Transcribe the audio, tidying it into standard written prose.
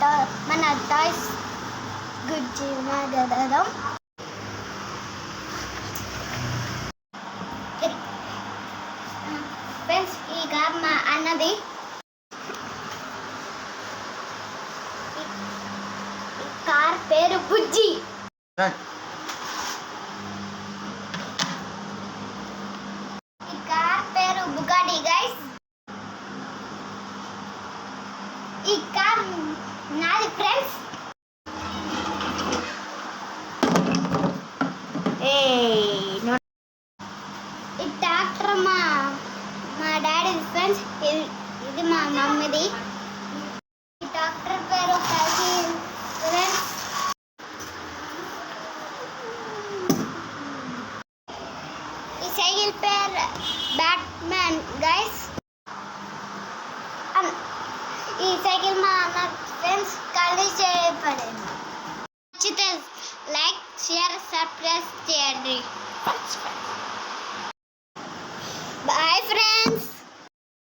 మన టాయ్స్ గురించి మాట్లాడదాం. ఫ్రెండ్స్, ఈ కార్ మా అన్నది. ఈ కార్ పేరు బుజ్జి. ఈ కార్ పేరు బుగాటి గైస్. ఈ కార్ నాది ఫ్రెండ్స్. ఈ ట్రాక్టర్ మా డాడీ ఫ్రెండ్స్. ఇది మా మమ్మీది. ఈ ట్రాక్టర్ పేరు సైకిల్ ఫ్రెండ్స్. ఈ సైకిల్ పేరు బ్యాట్మ్యాన్ గైస్. ఈ సైకిల్ మా అన్న ఫ్రెండ్స్ కలిసి చేయబడింది. నచ్చితే లైక్, షేర్, సబ్స్క్రైబ్ చేయండి.